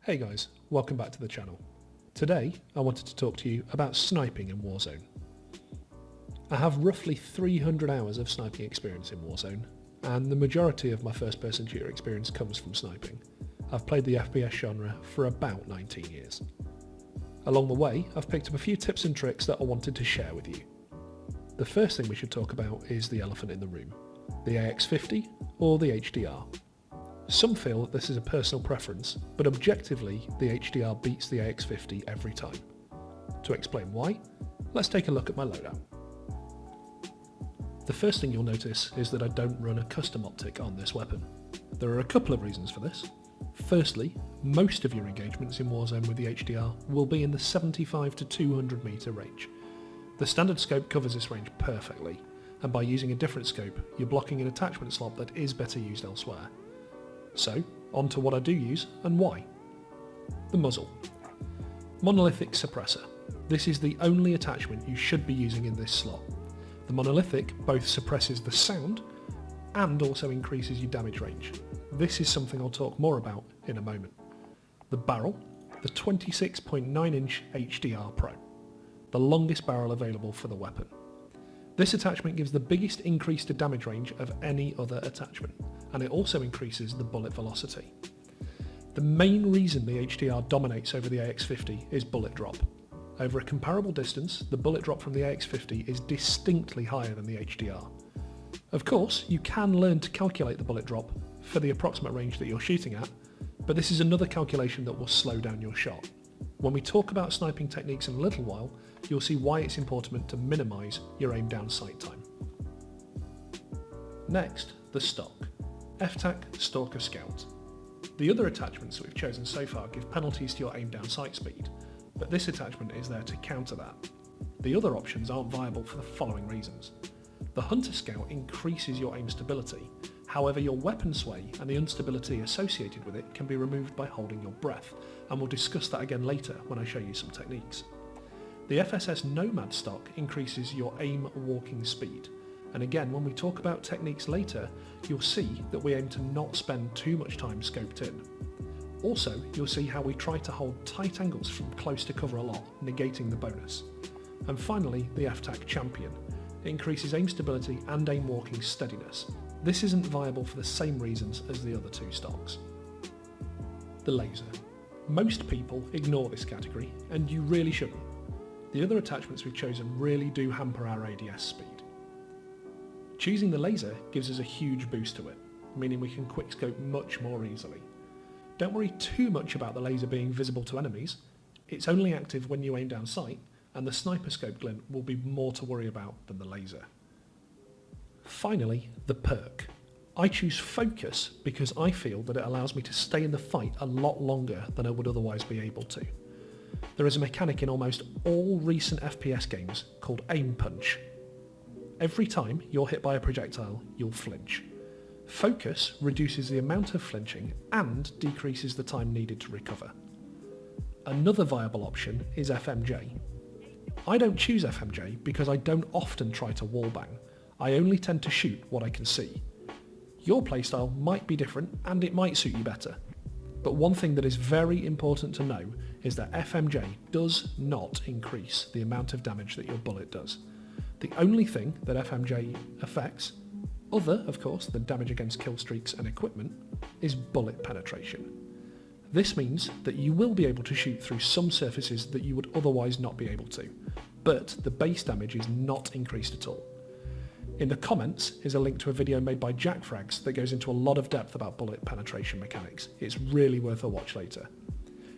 Hey guys, welcome back to the channel. Today I wanted to talk to you about sniping in Warzone. I have roughly 300 hours of sniping experience in Warzone, and the majority of my first person shooter experience comes from sniping. I've played the FPS genre for about 19 years. Along the way, I've picked up a few tips and tricks that I wanted to share with you. The first thing we should talk about is the elephant in the room, the AX50 or the HDR. Some feel that this is a personal preference, but objectively the HDR beats the AX50 every time. To explain why, let's take a look at my loadout. The first thing you'll notice is that I don't run a custom optic on this weapon. There are a couple of reasons for this. Firstly, most of your engagements in Warzone with the HDR will be in the 75 to 200 meter range. The standard scope covers this range perfectly, and by using a different scope, you're blocking an attachment slot that is better used elsewhere. So, on to what I do use and why. The muzzle. Monolithic suppressor. This is the only attachment you should be using in this slot. The monolithic both suppresses the sound and also increases your damage range. This is something I'll talk more about in a moment. The barrel. The 26.9 inch HDR Pro. The longest barrel available for the weapon. This attachment gives the biggest increase to damage range of any other attachment, and it also increases the bullet velocity. The main reason the HDR dominates over the AX50 is bullet drop. Over a comparable distance, the bullet drop from the AX50 is distinctly higher than the HDR. Of course, you can learn to calculate the bullet drop for the approximate range that you're shooting at, but this is another calculation that will slow down your shot. When we talk about sniping techniques in a little while, you'll see why it's important to minimise your aim down sight time. Next, the stock. FTAC Stalker Scout. The other attachments that we've chosen so far give penalties to your aim down sight speed, but this attachment is there to counter that. The other options aren't viable for the following reasons. The Hunter Scout increases your aim stability, however your weapon sway and the instability associated with it can be removed by holding your breath, and we'll discuss that again later when I show you some techniques. The FSS Nomad stock increases your aim walking speed, and again when we talk about techniques later, you'll see that we aim to not spend too much time scoped in. Also, you'll see how we try to hold tight angles from close to cover a lot, negating the bonus. And finally, the FTAC Champion. It increases aim stability and aim walking steadiness. This isn't viable for the same reasons as the other two stocks. The laser. Most people ignore this category, and you really shouldn't. The other attachments we've chosen really do hamper our ADS speed. Choosing the laser gives us a huge boost to it, meaning we can quickscope much more easily. Don't worry too much about the laser being visible to enemies. It's only active when you aim down sight, and the sniper scope glint will be more to worry about than the laser. Finally, the perk. I choose Focus because I feel that it allows me to stay in the fight a lot longer than I would otherwise be able to. There is a mechanic in almost all recent FPS games called aim punch. Every time you're hit by a projectile, you'll flinch. Focus reduces the amount of flinching and decreases the time needed to recover. Another viable option is FMJ. I don't choose FMJ because I don't often try to wallbang. I only tend to shoot what I can see. Your playstyle might be different and it might suit you better. But one thing that is very important to know is that FMJ does not increase the amount of damage that your bullet does. The only thing that FMJ affects, other of course than damage against kill streaks and equipment, is bullet penetration. This means that you will be able to shoot through some surfaces that you would otherwise not be able to, but the base damage is not increased at all. In the comments is a link to a video made by JackFrags that goes into a lot of depth about bullet penetration mechanics. It's really worth a watch later.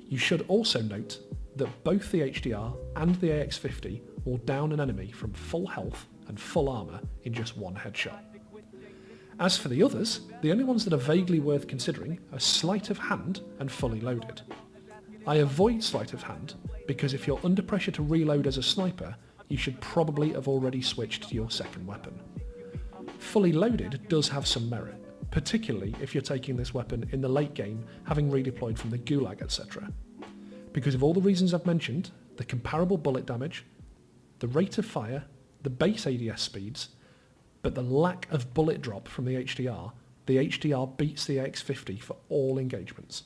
You should also note that both the HDR and the AX50 will down an enemy from full health and full armour in just one headshot. As for the others, the only ones that are vaguely worth considering are Sleight of Hand and Fully Loaded. I avoid Sleight of Hand because if you're under pressure to reload as a sniper, you should probably have already switched to your second weapon. Fully Loaded does have some merit, particularly if you're taking this weapon in the late game, having redeployed from the Gulag, etc. Because of all the reasons I've mentioned, the comparable bullet damage, the rate of fire, the base ADS speeds, but the lack of bullet drop from the HDR beats the AX50 for all engagements.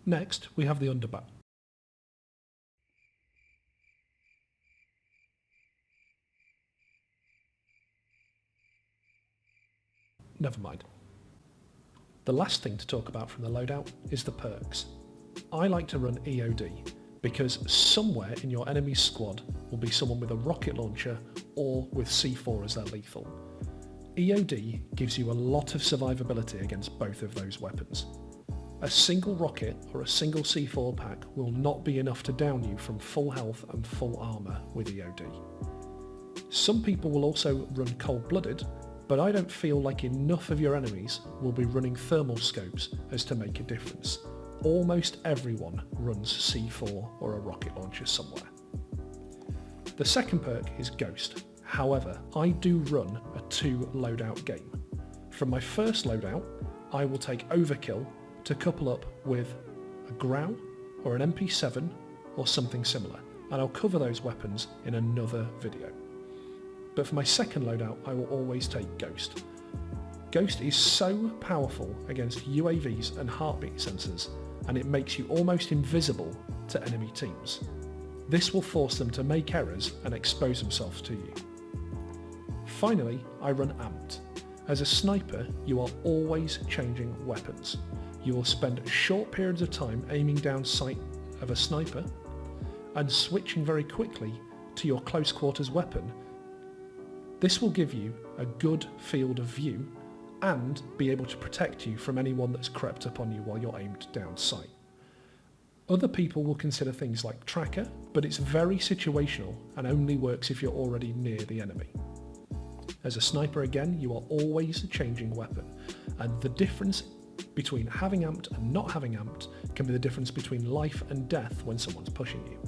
Next, we have the underbat. Never mind. The last thing to talk about from the loadout is the perks. I like to run EOD because somewhere in your enemy's squad will be someone with a rocket launcher or with C4 as their lethal. EOD gives you a lot of survivability against both of those weapons. A single rocket or a single C4 pack will not be enough to down you from full health and full armour with EOD. Some people will also run cold-blooded, but I don't feel like enough of your enemies will be running thermal scopes as to make a difference. Almost everyone runs C4 or a rocket launcher somewhere. The second perk is Ghost. However, I do run a 2 loadout game. From my first loadout, I will take Overkill to couple up with a Grau or an MP7 or something similar, and I'll cover those weapons in another video. But for my second loadout, I will always take Ghost. Ghost is so powerful against UAVs and heartbeat sensors, and it makes you almost invisible to enemy teams. This will force them to make errors and expose themselves to you. Finally, I run Amped. As a sniper, you are always changing weapons. You will spend short periods of time aiming down sight of a sniper and switching very quickly to your close quarters weapon. This will give you a good field of view and be able to protect you from anyone that's crept up on you while you're aimed down sight. Other people will consider things like Tracker, but it's very situational and only works if you're already near the enemy. As a sniper again, you are always changing weapon, and the difference between having Amped and not having Amped can be the difference between life and death when someone's pushing you.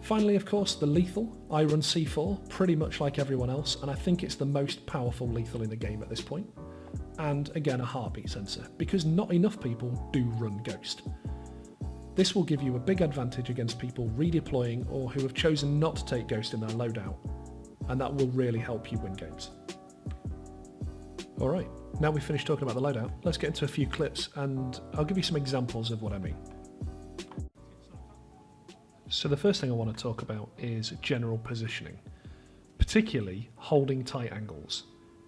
Finally, of course, the lethal. I run C4 pretty much like everyone else, and I think it's the most powerful lethal in the game at this point. And again, a heartbeat sensor, because not enough people do run Ghost. This will give you a big advantage against people redeploying or who have chosen not to take Ghost in their loadout, and that will really help you win games. Alright, now we've finished talking about the loadout, let's get into a few clips and I'll give you some examples of what I mean. So the first thing I want to talk about is general positioning, particularly holding tight angles.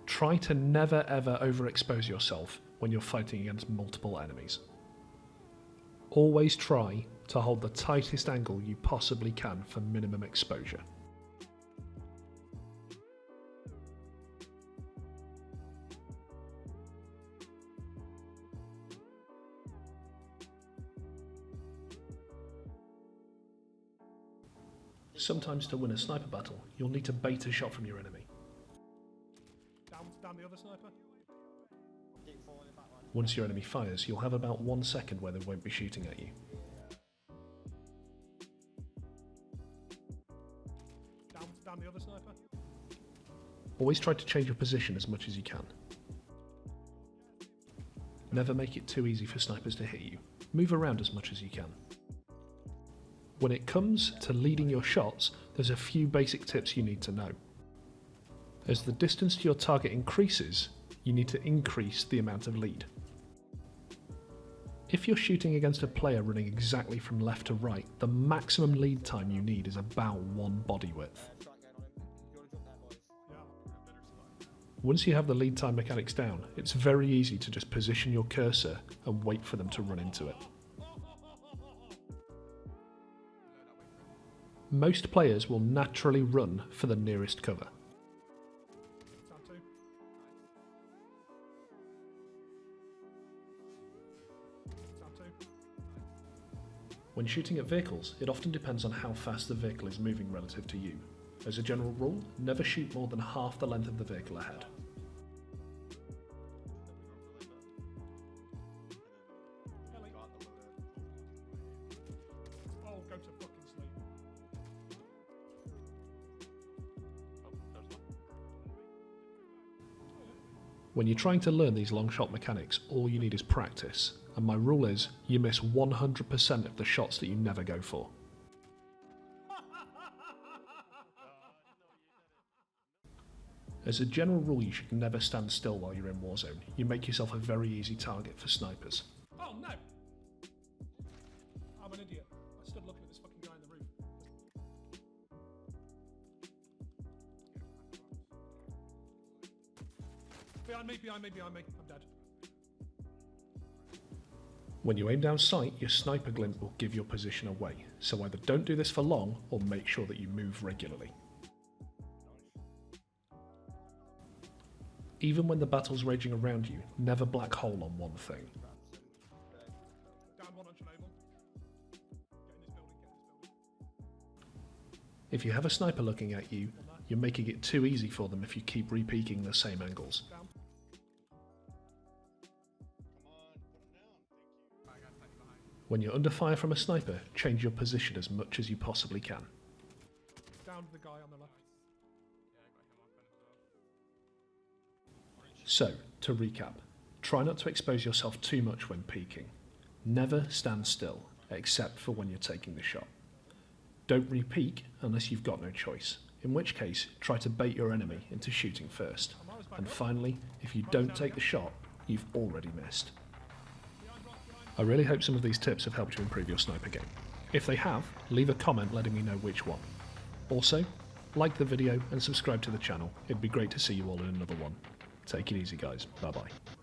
Try to never ever overexpose yourself when you're fighting against multiple enemies. Always try to hold the tightest angle you possibly can for minimum exposure. Sometimes to win a sniper battle, you'll need to bait a shot from your enemy. Down the other sniper. Once your enemy fires, you'll have about 1 second where they won't be shooting at you. Down the other sniper. Always try to change your position as much as you can. Never make it too easy for snipers to hit you. Move around as much as you can. When it comes to leading your shots, there's a few basic tips you need to know. As the distance to your target increases, you need to increase the amount of lead. If you're shooting against a player running exactly from left to right, the maximum lead time you need is about 1 body width. Once you have the lead time mechanics down, it's very easy to just position your cursor and wait for them to run into it. Most players will naturally run for the nearest cover. When shooting at vehicles, it often depends on how fast the vehicle is moving relative to you. As a general rule, never shoot more than half the length of the vehicle ahead. When you're trying to learn these long shot mechanics, all you need is practice, and my rule is, you miss 100% of the shots that you never go for. As a general rule, you should never stand still while you're in Warzone. You make yourself a very easy target for snipers. Oh no! Behind me, behind me, behind me. I'm dead. When you aim down sight, your sniper glint will give your position away, so either don't do this for long or make sure that you move regularly. Even when the battle's raging around you, never black hole on one thing. Down one on Chernobyl. Get in this building, get in this building. If you have a sniper looking at you, you're making it too easy for them if you keep repeaking the same angles. Down. When you're under fire from a sniper, change your position as much as you possibly can. Down to the guy on the left. So, to recap, try not to expose yourself too much when peeking. Never stand still, except for when you're taking the shot. Don't re-peek unless you've got no choice, in which case try to bait your enemy into shooting first. And finally, if you don't take the shot, you've already missed. I really hope some of these tips have helped you improve your sniper game. If they have, leave a comment letting me know which one. Also, like the video and subscribe to the channel. It'd be great to see you all in another one. Take it easy guys, bye bye.